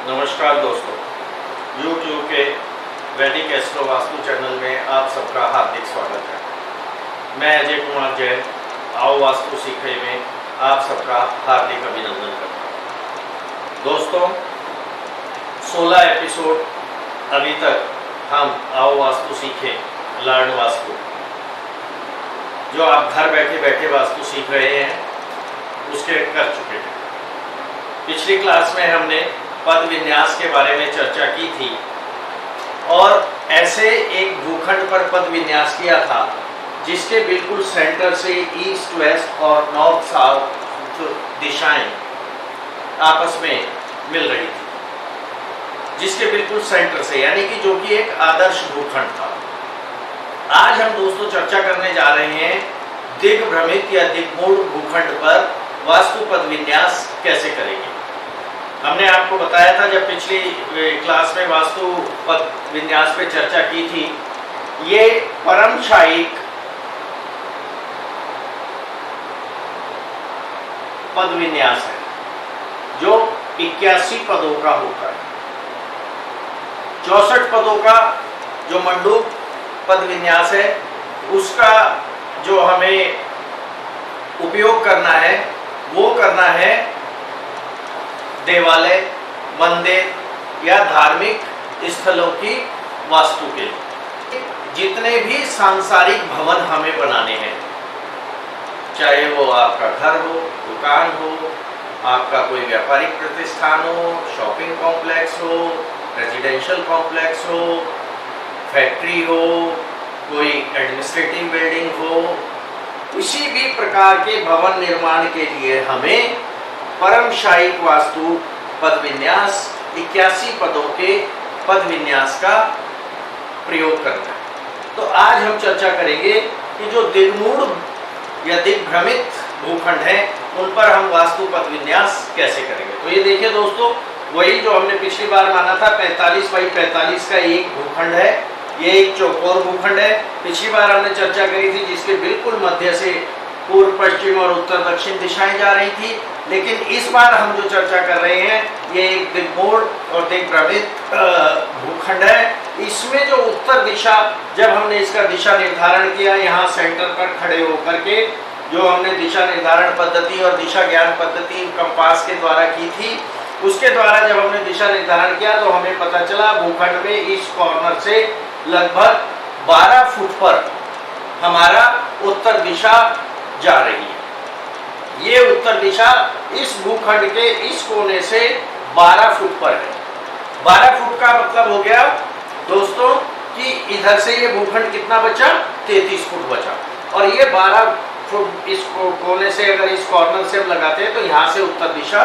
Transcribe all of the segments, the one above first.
नमस्कार दोस्तों, YouTube के वैदिक एस्ट्रो वास्तु चैनल में आप सबका हार्दिक स्वागत है। मैं अजय कुमार जैन आओ वास्तु सीखे में आप सबका हार्दिक अभिनंदन करता हूँ। दोस्तों, 16 एपिसोड अभी तक हम आओ वास्तु सीखे लर्न वास्तु जो आप घर बैठे बैठे वास्तु सीख रहे हैं उसके कर चुके हैं। पिछली क्लास में हमने पद विन्यास के बारे में चर्चा की थी और ऐसे एक भूखंड पर पद विन्यास किया था जिसके बिल्कुल सेंटर से ईस्ट वेस्ट और नॉर्थ साउथ दिशाएं आपस में मिल रही थी, जिसके बिल्कुल सेंटर से, यानी कि जो कि एक आदर्श भूखंड था। आज हम दोस्तों चर्चा करने जा रहे हैं दिग्भ्रमित या दिग्मूढ़ भूखंड पर वास्तु पद विन्यास कैसे करेंगे। हमने आपको बताया था जब पिछली क्लास में वास्तु पद विन्यास पे चर्चा की थी, ये परमशायिक पद विन्यास है जो 81 पदों का होता है। 64 पदों का जो मंडूक पद विन्यास है उसका जो हमें उपयोग करना है वो करना है देवालय, मंदिर या धार्मिक स्थलों की वास्तु के लिए। जितने भी सांसारिक भवन हमें बनाने हैं, चाहे वो आपका घर हो, दुकान हो, आपका कोई व्यापारिक प्रतिष्ठान हो, शॉपिंग कॉम्प्लेक्स हो, रेजिडेंशियल कॉम्प्लेक्स हो, फैक्ट्री हो, कोई एडमिनिस्ट्रेटिव बिल्डिंग हो, किसी भी प्रकार के भवन निर्माण के लिए हमें परमशायिक वास्तु पद विन्यास 81 पदों के पद विन्यास का प्रयोग करना है। तो आज हम चर्चा करेंगे कि जो दिग्मूढ़ या दिग्भ्रमित भूखंड है उन पर हम वास्तु पद विन्यास कैसे करेंगे। तो ये देखिए दोस्तों, वही जो हमने पिछली बार माना था 45 बाई 45 का एक भूखंड है। ये एक चौकोर भूखंड है। पिछली बार हमने चर्चा करी थी जिसके बिल्कुल मध्य से पूर्व पश्चिम और उत्तर दक्षिण दिशाएं जा रही थी, लेकिन इस बार हम जो चर्चा कर रहे हैं ये एक दिग्मूढ़ और दिग्भ्रमित भूखंड है। इसमें जो उत्तर दिशा, जब हमने इसका दिशा निर्धारण किया यहाँ सेंटर पर खड़े होकर के, जो हमने दिशा निर्धारण पद्धति और दिशा ज्ञान पद्धति कंपास के द्वारा की थी, उसके द्वारा जब हमने दिशा निर्धारण किया तो हमें पता चला भूखंड में इस कॉर्नर से लगभग 12 फुट पर हमारा उत्तर दिशा जा रही है। ये उत्तर दिशा इस भूखंड के इस कोने से 12 फुट पर है। 12 फुट का मतलब हो गया दोस्तों कि इधर से ये भूखंड कितना बचा, 33 फुट बचा, और ये 12 फुट इस कोने से अगर इस कॉर्नर से हम लगाते हैं तो यहाँ से उत्तर दिशा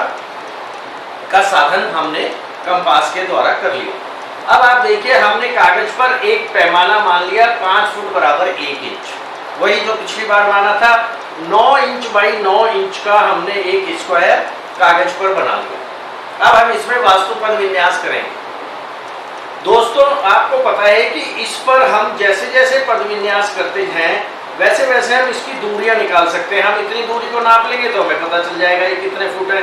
का साधन हमने कंपास के द्वारा कर लिया। अब आप देखिए, हमने कागज पर एक पैमाना मान लिया 5 फुट बराबर 1 इंच, वही जो पिछली बार माना था 9 इंच बाई 9 इंच का हमने एक स्क्वायर कागज पर बना लिया। अब हम इसमें वास्तु पद विन्यास करेंगे। दोस्तों, आपको पता है कि इस पर हम जैसे जैसे पद विन्यास करते हैं वैसे वैसे हम इसकी दूरियां निकाल सकते हैं। हम इतनी दूरी को नाप लेंगे तो हमें पता चल जाएगा ये कितने फुट है।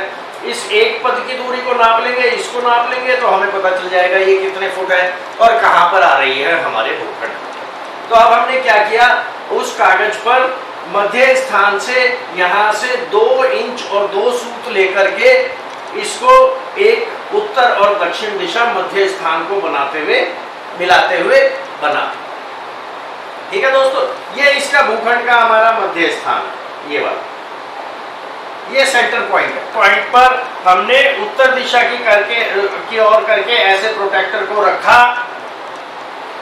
इस एक पद की दूरी को नाप लेंगे, इसको नाप लेंगे तो हमें पता चल जाएगा ये कितने फुट है और कहाँ पर आ रही है हमारे भूखंड। तो अब हमने क्या किया, उस कागज पर मध्य स्थान से यहाँ से 2 इंच और 2 सूत लेकर के इसको एक उत्तर और दक्षिण दिशा मध्य स्थान को बनाते हुए मिलाते हुए बना। ठीक है दोस्तों, ये इसका भूखंड का हमारा मध्य स्थान है, ये वाला, ये सेंटर पॉइंट है। पॉइंट पर हमने उत्तर दिशा की ओर करके ऐसे प्रोटेक्टर को रखा।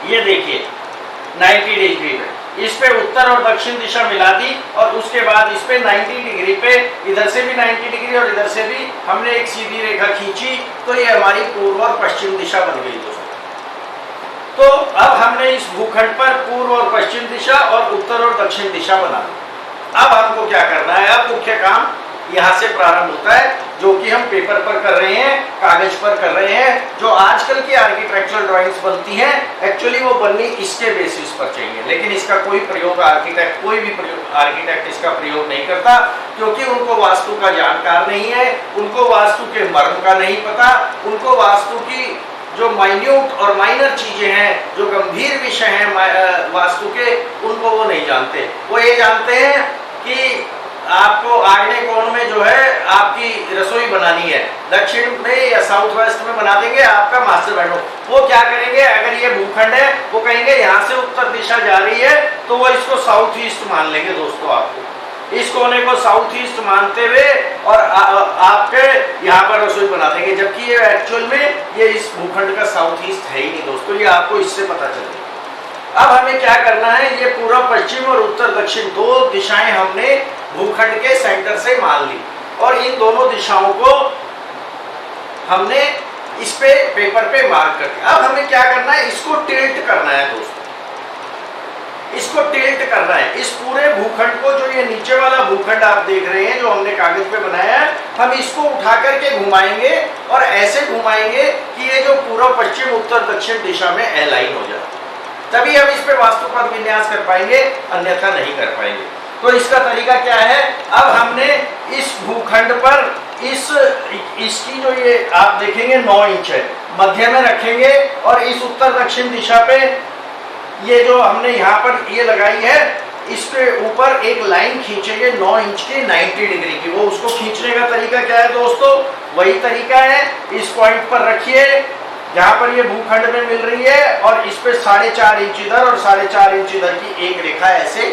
ये देखिए 90 डिग्री में इस पे उत्तर और दक्षिण दिशा मिला दी और उसके बाद इस पे 90 डिग्री पे, इधर से भी 90 डिग्री और इधर से भी हमने एक सीधी रेखा खींची, तो ये हमारी पूर्व और पश्चिम दिशा बन गई दोस्तों। तो अब हमने इस भूखंड पर पूर्व और पश्चिम दिशा और उत्तर और दक्षिण दिशा बना दी। अब हमको क्या करना है, अब मुख्य काम यहाँ से प्रारंभ होता है जो कि हम पेपर पर कर रहे हैं, कागज पर कर रहे हैं। जो आजकल की आर्किटेक्चरल ड्राइंग्स बनती हैं एक्चुअली वो बननी इसके बेसिस पर चाहिए, लेकिन इसका कोई प्रयोग कोई भी आर्किटेक्ट इसका प्रयोग नहीं करता, क्योंकि उनको वास्तु का जानकार नहीं है, उनको वास्तु के मर्म का नहीं पता, उनको वास्तु की जो माइन्यूट और माइनर चीजें हैं, जो गंभीर विषय हैं वास्तु के, उनको वो नहीं जानते। वो ये जानते हैं कि आपको आग्नेय कोण में जो है आपकी रसोई बनानी है, दक्षिण में या साउथ वेस्ट में बना देंगे आपका मास्टर बेडरूम। वो क्या करेंगे, अगर ये भूखंड है वो कहेंगे यहाँ से उत्तर दिशा जा रही है, तो वो इसको साउथ ईस्ट मान लेंगे दोस्तों। आपको इस कोने को साउथ ईस्ट मानते हुए और आपके यहाँ पर रसोई बना देंगे, जबकि ये एक्चुअल में ये इस भूखंड का साउथ ईस्ट है ही नहीं दोस्तों। ये आपको इससे पता चलेगा। अब हमें क्या करना है, ये पूर्व पश्चिम और उत्तर दक्षिण दो दिशाएं हमने भूखंड के सेंटर से मान ली, और इन दोनों दिशाओं को हमने इस पे पेपर पे मार्क कर दिया। अब हमें क्या करना है, इसको टिल्ट करना है दोस्तों, इसको टिल्ट करना है। इस पूरे भूखंड को, जो ये नीचे वाला भूखंड आप देख रहे हैं जो हमने कागज पे बनाया है, हम इसको उठा करके घुमाएंगे और ऐसे घुमाएंगे कि ये जो पूर्व पश्चिम उत्तर दक्षिण दिशा में अलाइन हो जाए, तभी हम इस पे वास्तुपद विन्यास कर पाएंगे, अन्यथा नहीं कर पाएंगे। तो इसका तरीका क्या है, अब हमने इस भूखंड पर इसकी जो ये आप देखेंगे 9 इंच है, मध्य में रखेंगे और इस उत्तर दक्षिण दिशा पे ये जो हमने यहाँ पर ये लगाई है, इसके ऊपर एक लाइन खींचेंगे 9 इंच की 90 डिग्री की। वो उसको खींचने का तरीका क्या है दोस्तों, वही तरीका है, इस पॉइंट पर रखिए जहाँ पर ये भूखंड में मिल रही है, और इस पे 4.5 इंच इधर और 4.5 इंच इधर की एक रेखा ऐसे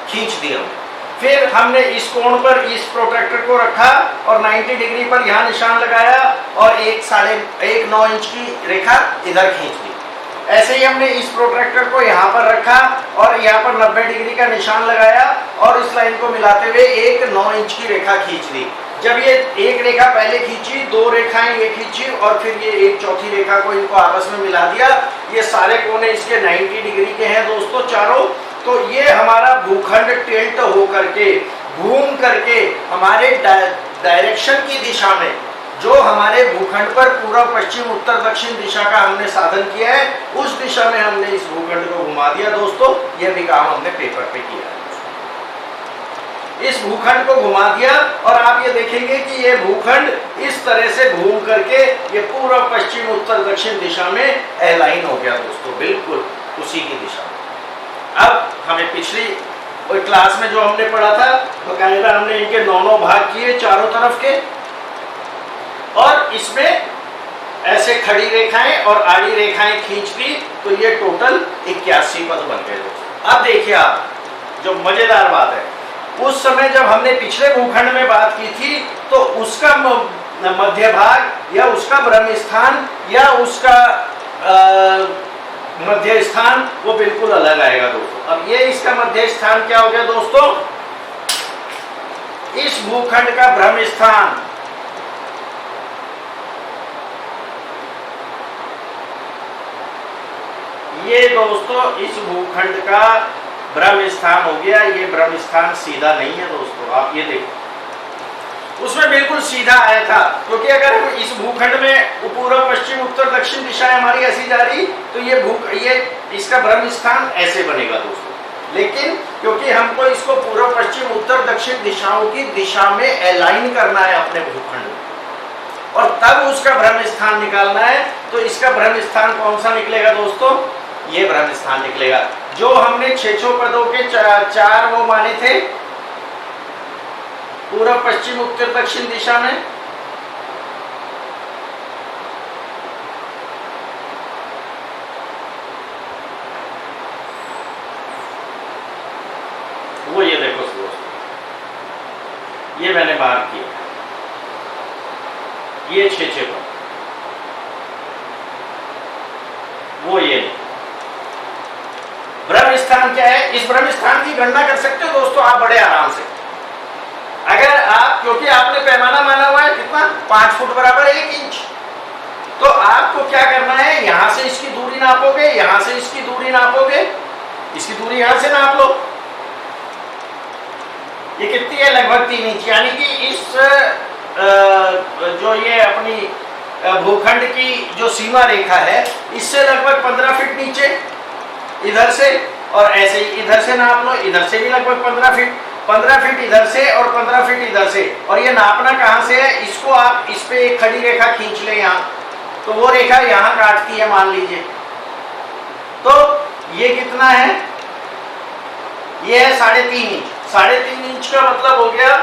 खींच दी हमने। फिर हमने इस कोण पर इस प्रोट्रैक्टर को रखा और 90 डिग्री पर यहाँ निशान लगाया और एक 9 इंच की रेखा इधर खींच दी। ऐसे ही हमने इस प्रोट्रैक्टर को यहाँ पर रखा और यहाँ पर 90 डिग्री का निशान लगाया और इस लाइन को मिलाते हुए एक 9 इंच की रेखा खींच दी। जब ये एक रेखा पहले खींची, 2 रेखाएं ये खींची और फिर ये एक चौथी रेखा को इनको आपस में मिला दिया। ये सारे कोने इसके 90 डिग्री के हैं दोस्तों चारों। तो ये हमारा भूखंड टिल्ट हो करके, घूम करके हमारे डायरेक्शन की दिशा में, जो हमारे भूखंड पर पूर्व पश्चिम उत्तर दक्षिण दिशा का हमने साधन किया है, उस दिशा में हमने इस भूखंड को घुमा दिया दोस्तों। यह भी काम हमने पेपर पे किया है। इस भूखंड को घुमा दिया और आप ये देखेंगे कि ये भूखंड इस तरह से घूम करके ये पूर्व पश्चिम उत्तर दक्षिण दिशा में अलाइन हो गया दोस्तों, बिल्कुल उसी की दिशा। अब हमें पिछली क्लास में जो हमने पढ़ा था, बकायदा हमने इनके 9 भाग किए चारों तरफ के, और इसमें ऐसे खड़ी रेखाएं और आड़ी रेखाएं खींच दी, तो ये टोटल 81 पद बन गए दोस्तों। अब देखिए आप, जो मजेदार बात है, उस समय जब हमने पिछले भूखंड में बात की थी, तो उसका मध्य भाग या उसका ब्रह्म स्थान या उसका मध्य स्थान वो बिल्कुल अलग आएगा दोस्तों। अब ये इसका मध्य स्थान क्या हो गया दोस्तों, इस भूखंड का ब्रह्म स्थान ये दोस्तों इस भूखंड का ब्रह्म स्थान हो गया। ये ब्रह्म स्थान सीधा नहीं है दोस्तों, आप ये देखो, उसमें बिल्कुल सीधा आया था, क्योंकि अगर हम इस भूखंड में पूर्व पश्चिम उत्तर दक्षिण दिशाएं हमारी ऐसी जा रही, तो ये इसका ब्रह्म स्थान ऐसे बनेगा दोस्तों। लेकिन क्योंकि हमको इसको पूर्व पश्चिम उत्तर दक्षिण दिशाओं की दिशा में अलाइन करना है अपने भूखंड में, और तब उसका ब्रह्म स्थान निकालना है, तो इसका ब्रह्म स्थान कौन सा निकलेगा दोस्तों, ये ब्रह्म स्थान निकलेगा। जो हमने 6 पदों के 4 वो माने थे पूर्व पश्चिम उत्तर दक्षिण दिशा में, वो ये देखो दोस्तों, ये मैंने मार्क किया, ये 6 पद, वो ये ब्रह्म स्थान क्या है। इस ब्रह्म स्थान की गणना कर सकते हो दोस्तों आप बड़े आराम से। अगर आप, क्योंकि आपने पैमाना माना हुआ है कितना, 5 फुट बराबर 1 इंच, तो आपको क्या करना है, यहां से इसकी दूरी नापोगे, यहां से इसकी दूरी नापोगे, इसकी दूरी यहां से नाप लो, ये कितनी है, लगभग 3 इंच। यानी कि इस जो ये अपनी भूखंड की जो सीमा रेखा है, इससे लगभग 15 फीट नीचे इधर से, और ऐसे ही इधर से नाप लो, इधर से भी लगभग 15 फीट इधर से और 15 फीट इधर से। और ये नापना कहाँ से है, इसको आप इस पे एक खड़ी रेखा खींच ले यहाँ, तो वो रेखा यहाँ काटती है मान लीजिए। तो ये कितना है, ये है 3.5 इंच। 3.5 इंच का मतलब हो गया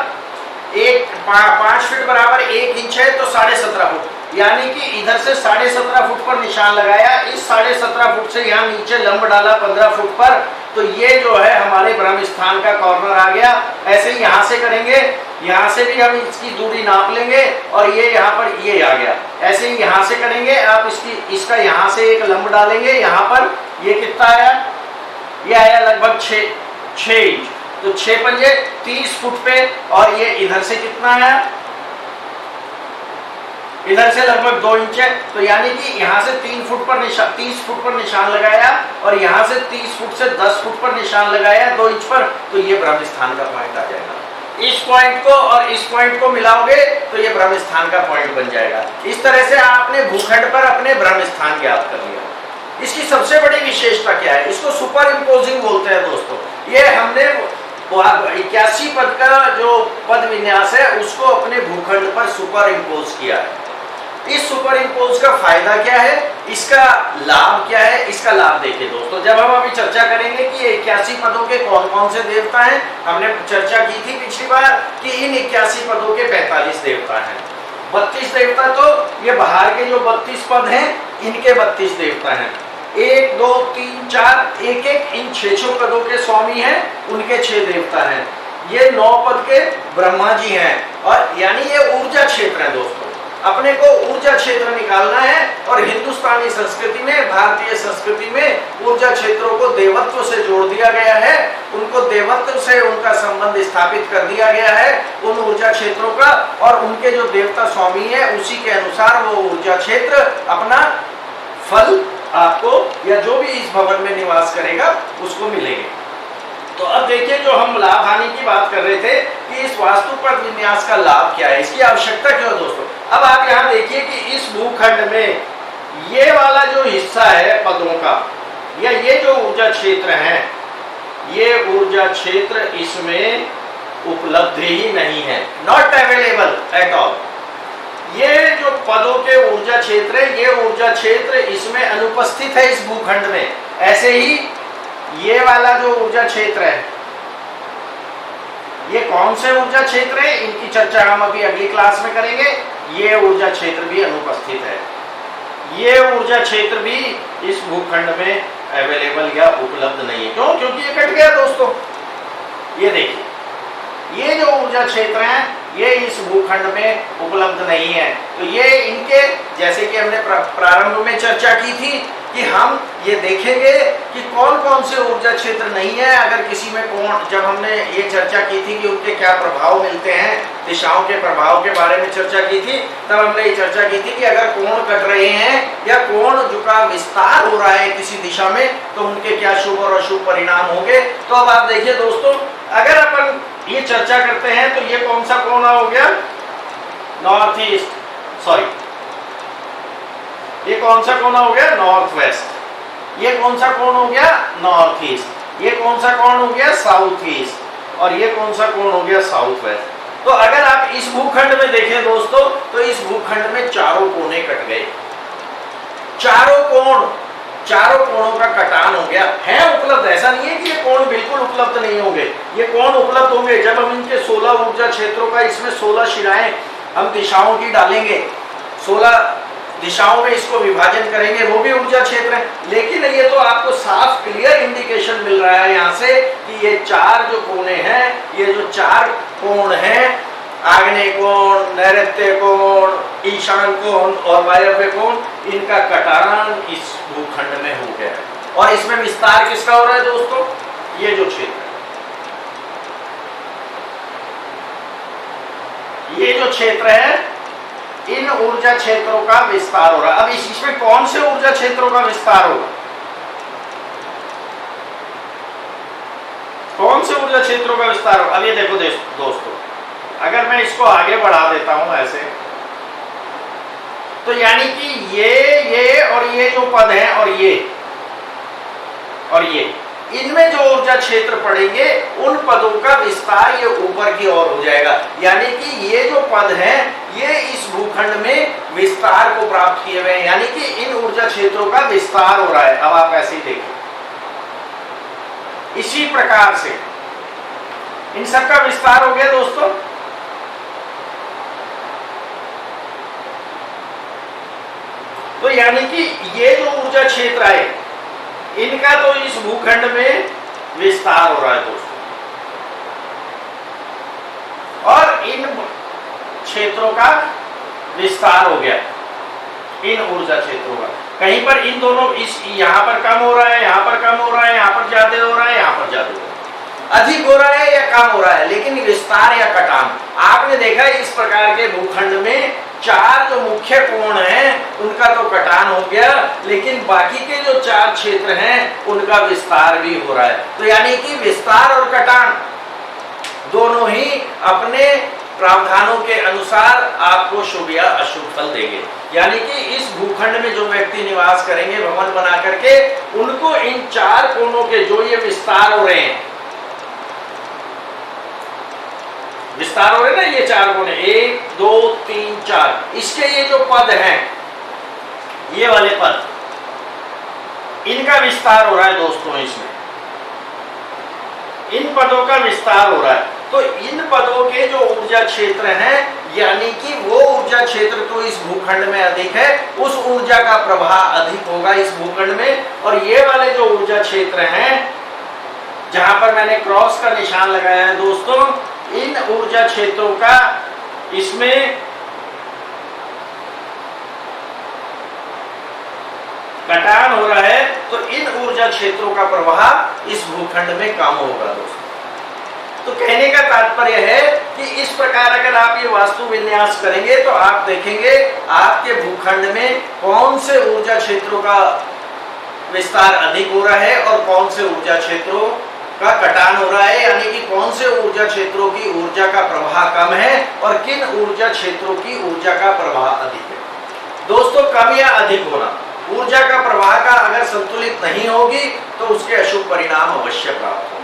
5 फीट बराबर 1 इंच है, तो 17.5 फुट। यानी कि इधर से 17.5 फुट पर निशान लगाया, इस 17.5 फुट से यहाँ नीचे लंब डाला 15 फुट पर, तो ये जो है हमारे ब्रह्म स्थान का कॉर्नर आ गया। ऐसे ही यहाँ से करेंगे, यहाँ से भी हम इसकी दूरी नाप लेंगे, और ये यहाँ पर ये आ गया। ऐसे ही यहाँ से करेंगे, आप इसका यहाँ से एक लंब डालेंगे यहाँ पर, ये कितना आया, ये आया लगभग 6 इंच। तो 6 पंजे 30 फुट पे, और ये इधर से कितना आया, इधर से लगभग 2 इंच है। तो यानी कि यहाँ से 30 फुट पर निशान लगाया, और यहाँ से 30 फुट से 10 फुट पर निशान लगाया 2 इंच पर, तो ये ब्रह्म स्थान का पॉइंट आ जाएगा। इस पॉइंट को और इस पॉइंट को मिलाओगे तो ये ब्रह्म स्थान का पॉइंट बन जाएगा। इस तरह से आपने भूखंड पर अपने ब्रह्म स्थान ज्ञात कर लिया। इसकी सबसे बड़ी विशेषता क्या है, इसको सुपर इम्पोजिंग बोलते हैं दोस्तों। ये हमने 81 पद का जो पद विन्यास है उसको अपने भूखंड पर सुपर इम्पोज किया है। इस सुपर इम्पोज का फायदा क्या है, इसका लाभ क्या है, इसका लाभ देखिए दोस्तों। जब हम अभी चर्चा करेंगे कि 81 पदों के कौन कौन से देवता हैं, हमने चर्चा की थी पिछली बार कि इन 81 पदों के 45 देवता हैं। 32 देवता तो ये बाहर के जो 32 पद हैं इनके 32 देवता हैं। 1 2 3 4 एक इन 6 पदों के स्वामी हैं, उनके 6 देवता हैं। ये 9 पद के ब्रह्मा जी हैं, और यानी ये ऊर्जा क्षेत्र है दोस्तों। अपने को ऊर्जा क्षेत्र निकालना है, और हिंदुस्तानी संस्कृति में, भारतीय संस्कृति में ऊर्जा क्षेत्रों को देवत्व से जोड़ दिया गया है। उनको देवत्व से उनका संबंध स्थापित कर दिया गया है उन ऊर्जा क्षेत्रों का, और उनके जो देवता स्वामी है उसी के अनुसार वो ऊर्जा क्षेत्र अपना फल आपको, या जो भी इस भवन में निवास करेगा उसको मिलेंगे। तो अब देखिए, जो हम लाभ हानि की बात कर रहे थे कि इस वास्तु पद विन्यास का लाभ क्या है, इसकी आवश्यकता क्यों है दोस्तों। अब आप यहाँ देखिए कि इस भूखंड में ये वाला जो हिस्सा है पदों का, या ये जो ऊर्जा क्षेत्र है, ये ऊर्जा क्षेत्र इसमें उपलब्ध ही नहीं है, नॉट अवेलेबल एट ऑल। ये जो पदों के ऊर्जा क्षेत्र है, ये ऊर्जा क्षेत्र इसमें अनुपस्थित है इस भूखंड में। ऐसे ही ये वाला जो ऊर्जा क्षेत्र है, ये कौन से ऊर्जा क्षेत्र है, इनकी चर्चा हम अभी अगली क्लास में करेंगे। ये ऊर्जा क्षेत्र भी अनुपस्थित है, ये ऊर्जा क्षेत्र भी इस भूखंड में अवेलेबल या उपलब्ध नहीं है। क्यों? क्योंकि ये कट गया दोस्तों। ये देखिए, ये जो ऊर्जा क्षेत्र है ये इस भूखंड में उपलब्ध नहीं है। तो ये इनके, जैसे कि हमने प्रारंभ में चर्चा की थी कि हम ये देखेंगे कि कौन कौन से ऊर्जा क्षेत्र नहीं है। अगर किसी में कोण, जब हमने ये चर्चा की थी कि उनके क्या प्रभाव मिलते हैं, दिशाओं के प्रभाव के बारे में चर्चा की थी, तब हमने ये चर्चा की थी कि अगर कोण कट रहे हैं या कोण का विस्तार हो रहा है किसी दिशा में, तो उनके क्या शुभ और अशुभ परिणाम होंगे। तो अब आप देखिए दोस्तों, अगर अपन ये चर्चा करते हैं तो ये कौन सा कोण हो गया, नॉर्थ ईस्ट, सॉरी ये कौन सा कोण हो गया, नॉर्थ वेस्ट। ये कौन सा कोण हो गया, नॉर्थ ईस्ट। ये कौन सा कोण हो गया, साउथ ईस्ट। और ये कौन सा कोण हो गया, साउथ वेस्ट। तो अगर आप इस भूखंड में देखें दोस्तों, तो इस भूखंड में चारों कोने कट गए। चारों कोणों का कटान हो गया है उपलब्ध। ऐसा नहीं है कि ये कोण बिल्कुल उपलब्ध नहीं होंगे, ये कोण उपलब्ध होंगे जब हम इनके 16 ऊर्जा क्षेत्रों का, इसमें 16 शिराएं हम दिशाओं की डालेंगे, 16 दिशाओं में इसको विभाजन करेंगे, वो भी ऊर्जा क्षेत्र है। लेकिन ये तो आपको साफ क्लियर इंडिकेशन मिल रहा है यहाँ से कि ये 4 जो कोने हैं, ये जो 4 कोण हैं, आग्नेय कोण, नैऋत्य कोण, ईशान कोण और वायव्य कोण, इनका कटान इस भूखंड में हो गया है। और इसमें विस्तार किसका हो रहा है दोस्तों, ये जो क्षेत्र, ये जो क्षेत्र है, इन ऊर्जा क्षेत्रों का विस्तार हो रहा है। अब इसमें कौन से ऊर्जा क्षेत्रों का विस्तार होगा, कौन से ऊर्जा क्षेत्रों का विस्तार होगा। अब ये देखो दोस्तों, अगर मैं इसको आगे बढ़ा देता हूं ऐसे, तो यानी कि ये और ये जो पद हैं और ये इनमें जो ऊर्जा क्षेत्र पड़ेंगे उन पदों का विस्तार ये ऊपर की ओर हो जाएगा। यानी कि ये जो पद हैं ये इस भूखंड में विस्तार को प्राप्त किए हुए हैं, यानी कि इन ऊर्जा क्षेत्रों का विस्तार हो रहा है। अब आप ऐसे ही देखिए, इसी प्रकार से इन सब का विस्तार हो गया दोस्तों। तो यानी कि ये जो ऊर्जा क्षेत्र है इनका तो इस भूखंड में विस्तार हो रहा है दोस्तों, और इन क्षेत्रों का विस्तार हो गया, इन ऊर्जा क्षेत्रों का। कहीं पर इन दोनों यहां पर कम हो रहा है, यहां पर कम हो रहा है, यहां पर ज्यादा हो रहा है, यहां पर ज्यादा हो रहा है, अधिक हो रहा है या कम हो रहा है, लेकिन विस्तार या कटान आपने देखा इस प्रकार के भूखंड में चार जो मुख्य कोण हैं उनका तो कटान हो गया, लेकिन बाकी के जो चार क्षेत्र हैं उनका विस्तार भी हो रहा है। तो यानी कि विस्तार और कटान दोनों ही अपने प्रावधानों के अनुसार आपको शुभ या अशुभ फल देंगे। यानी कि इस भूखंड में जो व्यक्ति निवास करेंगे भवन बना करके, उनको इन चार कोणों के जो ये विस्तार हो रहे हैं, विस्तार हो रहे ना ये चार कोने, 1 2 3 4, इसके ये जो पद हैं, ये वाले पद, इनका विस्तार हो रहा है दोस्तों। इसमें इन पदों का विस्तार हो रहा है। तो इन पदों के जो ऊर्जा क्षेत्र हैं, यानी कि वो ऊर्जा क्षेत्र तो इस भूखंड में अधिक है, उस ऊर्जा का प्रवाह अधिक होगा इस भूखंड में। और ये वाले जो ऊर्जा क्षेत्र हैं जहां पर मैंने क्रॉस का निशान लगाया है दोस्तों, इन ऊर्जा क्षेत्रों का इसमें कटान हो रहा है, तो इन ऊर्जा क्षेत्रों का प्रवाह इस भूखंड में कम होगा दोस्तों। तो कहने का तात्पर्य है कि इस प्रकार अगर आप ये वास्तु विन्यास करेंगे तो आप देखेंगे आपके भूखंड में कौन से ऊर्जा क्षेत्रों का विस्तार अधिक हो रहा है और कौन से ऊर्जा क्षेत्रों का कटान हो रहा है, यानी कि कौन से ऊर्जा क्षेत्रों की ऊर्जा का प्रवाह कम है और किन ऊर्जा क्षेत्रों की ऊर्जा का प्रवाह अधिक है। दोस्तों कम या अधिक होना, ऊर्जा का प्रवाह का अगर संतुलित नहीं होगी तो उसके अशुभ परिणाम अवश्य प्राप्त होंगे।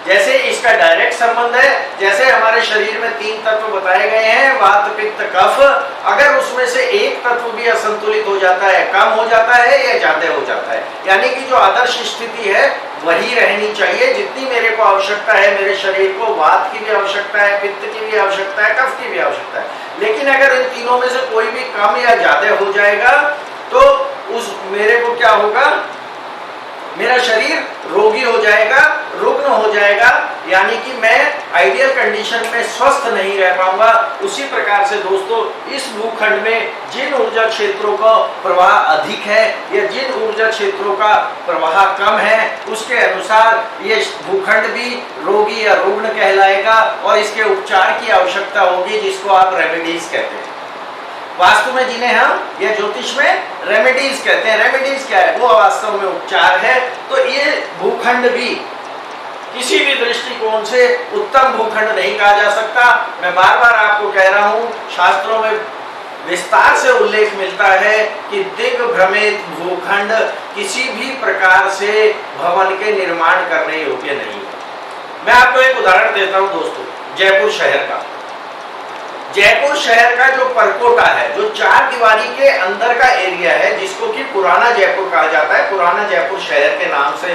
जैसे इसका डायरेक्ट संबंध है, जैसे हमारे शरीर में 3 तत्व बताए गए हैं, वात पित्त कफ, अगर उसमें से एक तत्व भी असंतुलित हो जाता है, कम हो जाता है या ज्यादा हो जाता है, यानी कि जो आदर्श स्थिति है वही रहनी चाहिए। जितनी मेरे को आवश्यकता है, मेरे शरीर को वात की भी आवश्यकता है, पित्त की भी आवश्यकता है, कफ की भी आवश्यकता है, लेकिन अगर इन तीनों में से कोई भी कम या ज्यादा हो जाएगा तो उस मेरे को क्या होगा, मेरा शरीर रोगी हो जाएगा, रुग्ण हो जाएगा, यानी कि मैं आइडियल कंडीशन में स्वस्थ नहीं रह पाऊंगा। उसी प्रकार से दोस्तों इस भूखंड में जिन ऊर्जा क्षेत्रों का प्रवाह अधिक है या जिन ऊर्जा क्षेत्रों का प्रवाह कम है, उसके अनुसार ये भूखंड भी रोगी या रुग्ण कहलाएगा और इसके उपचार की आवश्यकता होगी, जिसको आप रेमेडीज कहते हैं। वास्तु में जिन्हें हम या ज्योतिष में रेमेडीज कहते हैं। रेमेडीज क्या है, वो वास्तव में उपचार है। तो ये भूखंड भी किसी भी दृष्टिकोण से उत्तम भूखंड नहीं कहा जा सकता। मैं बार बार आपको कह रहा हूं, शास्त्रों में विस्तार से उल्लेख मिलता है कि दिग्भ्रमित भूखंड किसी भी प्रकार से भवन के निर्माण करने योग्य नहीं है। मैं आपको एक उदाहरण देता हूं दोस्तों, जयपुर शहर का। जयपुर शहर का जो परकोटा है, जो 4 दीवारी के अंदर का एरिया है, जिसको कि पुराना जयपुर कहा जाता है, पुराना जयपुर शहर के नाम से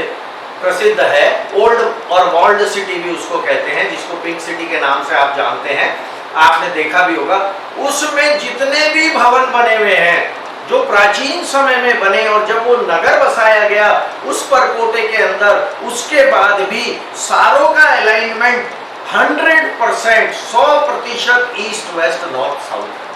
प्रसिद्ध है, ओल्ड और वॉल्ड सिटी भी उसको कहते हैं, जिसको पिंक सिटी के नाम से आप जानते हैं, आपने देखा भी होगा। उसमें जितने भी भवन बने हुए हैं जो प्राचीन समय में बने और जब वो नगर बसाया गया उस परकोटे के अंदर, उसके बाद भी सारों का alignment 100%, 100% east west north south.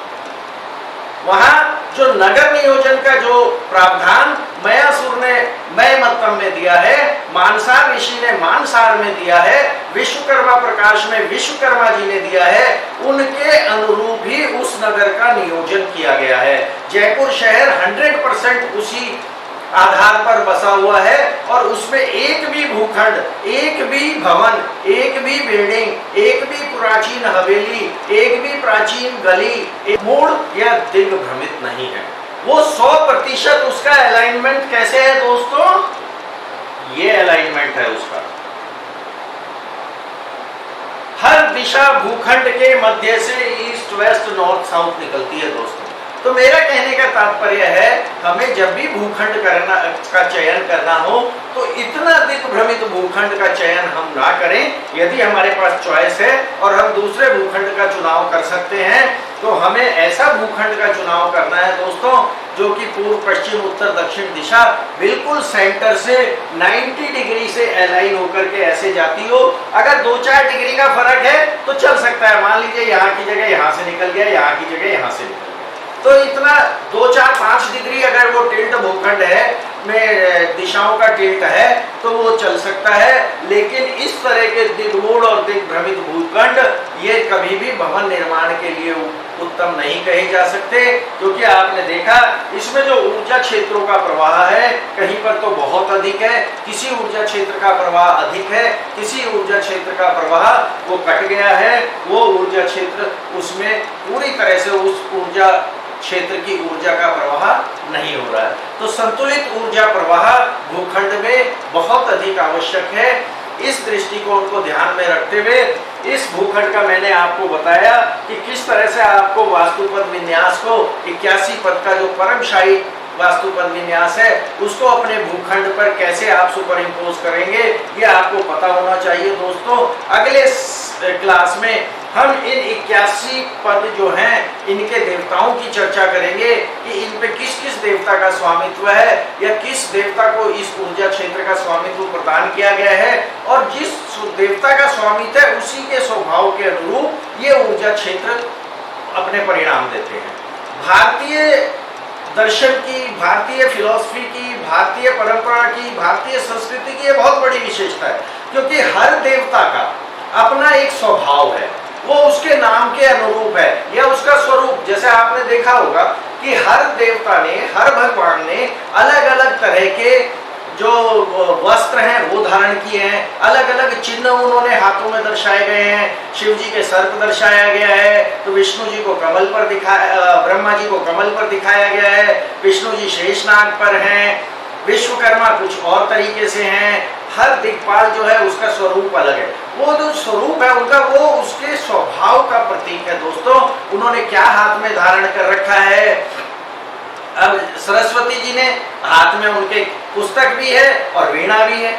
वहां जो नगर नियोजन का जो प्रावधान मयासुर ने मय मतम में दिया है, मानसार ऋषि ने मानसार में दिया है, विश्वकर्मा प्रकाश में विश्वकर्मा जी ने दिया है, उनके अनुरूप ही उस नगर का नियोजन किया गया है। जयपुर शहर 100% उसी आधार पर बसा हुआ है और उसमें एक भी भूखंड, एक भी भवन, एक भी बिल्डिंग, एक भी प्राचीन हवेली, एक भी प्राचीन गली एक मूल या दिग्भ्रमित नहीं है। वो 100% उसका अलाइनमेंट कैसे है दोस्तों? ये अलाइनमेंट है उसका। हर दिशा भूखंड के मध्य से ईस्ट वेस्ट नॉर्थ साउथ निकलती है दोस्तों। तो मेरा कहने का तात्पर्य है, हमें जब भी भूखंड का चयन करना हो तो इतना दिग्भ्रमित भूखंड का चयन हम ना करें। यदि हमारे पास चॉइस है और हम दूसरे भूखंड का चुनाव कर सकते हैं तो हमें ऐसा भूखंड का चुनाव करना है दोस्तों जो कि पूर्व पश्चिम उत्तर दक्षिण दिशा बिल्कुल सेंटर से 90 डिग्री से अलाइन होकर के ऐसे जाती हो। अगर 2-4 डिग्री का फर्क है तो चल सकता है, मान लीजिए यहाँ की जगह यहाँ से निकल गया, यहाँ की जगह यहाँ से निकल गया, तो इतना 2-4-5 डिग्री अगर वो टिल्ट भूखंड है में दिशाओं का टिल्ट है तो वो चल सकता है। लेकिन इस तरह के दिग्मूढ़ और दिग्भ्रमित भूखंड ये कभी भी भवन निर्माण के लिए उत्तम नहीं कहे जा सकते, क्योंकि आपने देखा इसमें जो ऊर्जा क्षेत्रों का प्रवाह है कहीं पर तो बहुत अधिक है, किसी ऊर्जा क्षेत्र का प्रवाह अधिक है, किसी ऊर्जा क्षेत्र का प्रवाह वो कट गया है, वो ऊर्जा क्षेत्र उसमें पूरी तरह से उस ऊर्जा क्षेत्र की ऊर्जा का प्रवाह नहीं हो रहा है। तो संतुलित ऊर्जा प्रवाह भूखंड में बहुत अधिक आवश्यक है। इस दृष्टिकोण को ध्यान में रखते हुए इस भूखंड का मैंने आपको बताया कि किस तरह से आपको वास्तुपद विन्यास को 81 पद का जो परमशाही वास्तुपद विन्यास है उसको अपने भूखंड पर कैसे आप सुपर इम्पोज करेंगे ये आपको पता होना चाहिए दोस्तों। अगले क्लास में हम इन 81 पद जो हैं इनके देवताओं की चर्चा करेंगे कि इन पे किस किस देवता का स्वामित्व है या किस देवता को इस ऊर्जा क्षेत्र का स्वामित्व प्रदान किया गया है, और जिस देवता का स्वामित्व है उसी के स्वभाव के अनुरूप ये ऊर्जा क्षेत्र अपने परिणाम देते हैं। भारतीय दर्शन की, भारतीय फिलॉसफी की, भारतीय परंपरा की, भारतीय संस्कृति की ये बहुत बड़ी विशेषता है, क्योंकि हर देवता का अपना एक स्वभाव है, वो उसके नाम के अनुरूप है या उसका स्वरूप। जैसे आपने देखा होगा कि हर देवता ने, हर भगवान ने अलग अलग तरह के जो वस्त्र हैं वो धारण किए हैं, अलग अलग चिन्ह उन्होंने हाथों में दर्शाए गए हैं। शिव जी के सर्प दर्शाया गया है तो विष्णु जी को कमल पर दिखाया, ब्रह्मा जी को कमल पर दिखाया गया है, विष्णु जी शेषनाग पर हैं, विश्वकर्मा कुछ और तरीके से हैं। हर दिक्पाल जो है उसका स्वरूप अलग है, वो जो स्वरूप है उनका वो उसके स्वभाव का प्रतीक है दोस्तों। उन्होंने क्या हाथ में धारण कर रखा है, अब सरस्वती जी ने हाथ में उनके पुस्तक भी है और वीणा भी है,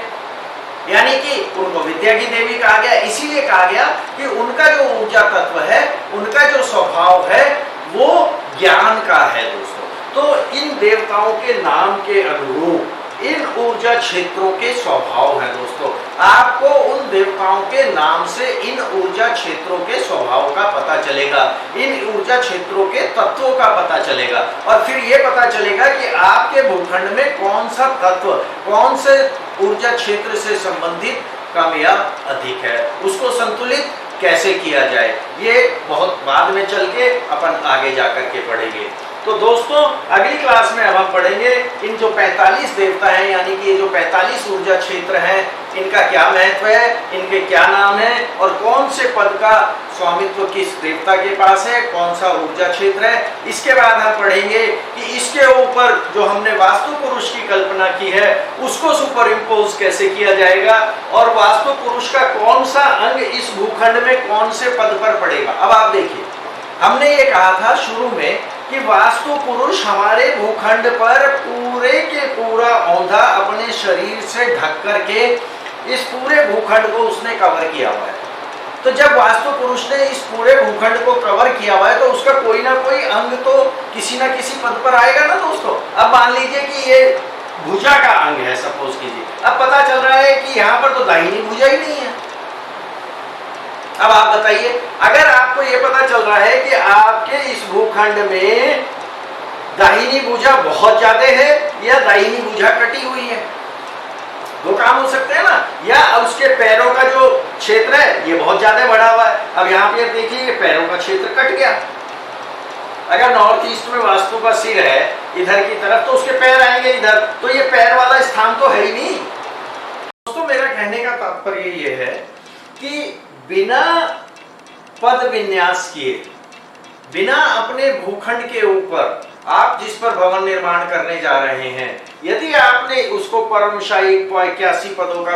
यानी कि उनको विद्या की देवी कहा गया। इसीलिए कहा गया कि उनका जो ऊर्जा तत्व है, उनका जो स्वभाव है वो ज्ञान का है दोस्तों। तो इन देवताओं के नाम के अनुरूप इन ऊर्जा क्षेत्रों के स्वभाव हैं दोस्तों। आपको उन देवताओं के नाम से इन ऊर्जा क्षेत्रों के स्वभाव का पता चलेगा, इन ऊर्जा क्षेत्रों के तत्वों का पता चलेगा, और फिर ये पता चलेगा कि आपके भूखंड में कौन सा तत्व, कौन से ऊर्जा क्षेत्र से संबंधित कम या अधिक है, उसको संतुलित कैसे किया जाए। ये बहुत बाद में चल के अपन आगे जाकर के पढ़ेंगे। तो दोस्तों अगली क्लास में अब हम पढ़ेंगे इन जो 45 देवता हैं, यानी कि ये जो 45 ऊर्जा क्षेत्र हैं, इनका क्या महत्व है, इनके क्या नाम है और कौन से पद का स्वामित्व किस देवता के पास है, कौन सा ऊर्जा क्षेत्र है। इसके बाद हम पढ़ेंगे कि इसके ऊपर जो हमने वास्तु पुरुष की कल्पना की है उसको सुपर इम्पोज कैसे किया जाएगा, और वास्तु पुरुष का कौन सा अंग इस भूखंड में कौन से पद पर पड़ेगा। अब आप देखिए, हमने ये कहा था शुरू में कि वास्तु पुरुष हमारे भूखंड पर पूरे के पूरा औंधा अपने शरीर से ढक करके इस पूरे भूखंड को उसने कवर किया हुआ है। तो जब वास्तु पुरुष ने इस पूरे भूखंड को कवर किया हुआ है तो उसका कोई ना कोई अंग तो किसी ना किसी पद पर आएगा ना दोस्तों। अब मान लीजिए कि ये भुजा का अंग है, सपोज कीजिए, अब पता चल रहा है कि यहाँ पर तो दाहिनी भुजा ही नहीं है। अब आप बताइए, अगर आपको ये पता चल रहा है कि आपके इस भूखंड में दाहिनी भुजा बहुत ज्यादा है या दाहिनी भुजा कटी हुई है, दो काम हो सकते हैं ना, या उसके पैरों का जो क्षेत्र है ये बहुत ज्यादा बढ़ा हुआ है। अब यहाँ पे देखिए पैरों का क्षेत्र कट गया। अगर नॉर्थ ईस्ट में वास्तु का सिर है इधर की तरफ, तो उसके पैर आएंगे इधर, तो ये पैर वाला स्थान तो है ही नहीं। दोस्तों मेरा कहने का तात्पर्य ये है कि बिना पद विन्यास किए, बिना अपने भूखंड के ऊपर आप जिस पर भवन निर्माण करने जा रहे हैं, यदि आपने उसको परमशाही 81 पदों का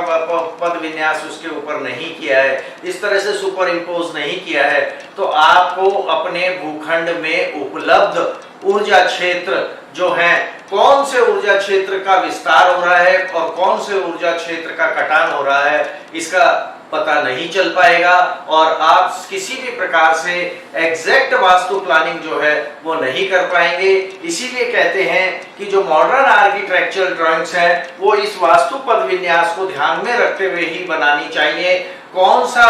पद विन्यास उसके ऊपर नहीं किया है, इस तरह से सुपर इम्पोज नहीं किया है, तो आपको अपने भूखंड में उपलब्ध ऊर्जा क्षेत्र जो है, कौन से ऊर्जा क्षेत्र का विस्तार हो रहा है और कौन से ऊर्जा क्षेत्र का कटान हो रहा है, इसका पता नहीं चल पाएगा और आप किसी भी प्रकार से एग्जैक्ट वास्तु प्लानिंग जो है वो नहीं कर पाएंगे। इसीलिए कहते हैं कि जो मॉडर्न आर्किटेक्चरल ड्राइंग्स है वो इस वास्तु पद विन्यास को ध्यान में रखते हुए ही बनानी चाहिए। कौन सा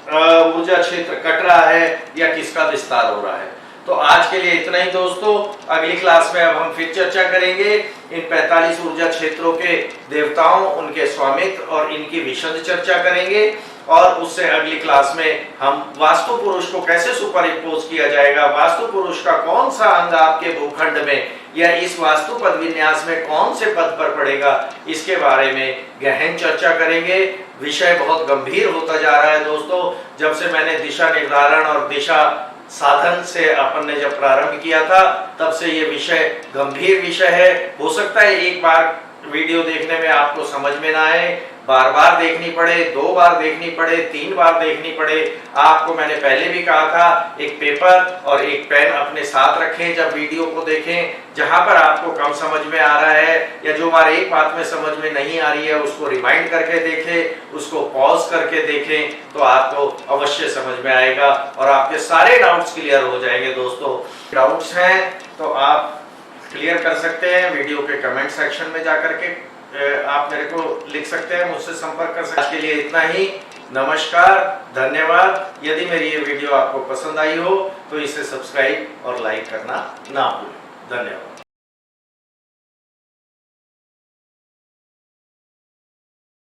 ऊर्जा क्षेत्र कट रहा है या किसका विस्तार हो रहा है। तो आज के लिए इतना ही दोस्तों। अगली क्लास में अब हम फिर चर्चा करेंगे इन 45 ऊर्जा क्षेत्रों के देवताओं, उनके स्वामित्व और इनकी विशद चर्चा करेंगे। और उससे अगली क्लास में हम वास्तु पुरुष को कैसे सुपर इम्पोज किया जाएगा, वास्तु पुरुष का कौन सा अंग आपके भूखंड में या इस वास्तु पद विन्यास में कौन से पद पर पड़ेगा, इसके बारे में गहन चर्चा करेंगे। विषय बहुत गंभीर होता जा रहा है दोस्तों। जब से मैंने दिशा निर्धारण और दिशा साधन से अपन ने जब प्रारंभ किया था, तब से ये विषय गंभीर विषय है। हो सकता है एक बार वीडियो देखने में आपको समझ में ना आए, बार बार देखनी पड़े, 2 बार देखनी पड़े, 3 बार देखनी पड़े। आपको मैंने पहले भी कहा था एक पेपर और एक पेन अपने साथ रखें जब वीडियो को देखें। जहां पर आपको कम समझ में आ रहा है या जो बार एक बात में समझ में नहीं आ रही है उसको रिमाइंड करके देखें, उसको पॉज करके देखें, तो आपको अवश्य समझ में आएगा और आपके सारे डाउट्स क्लियर हो जाएंगे। दोस्तों डाउट्स हैं तो आप क्लियर कर सकते हैं, वीडियो के कमेंट सेक्शन में जाकर के आप मेरे को लिख सकते हैं, मुझसे संपर्क कर सकते हैं। आज के लिए इतना ही। नमस्कार, धन्यवाद। यदि मेरी ये वीडियो आपको पसंद आई हो तो इसे सब्सक्राइब और लाइक करना ना भूलें। धन्यवाद।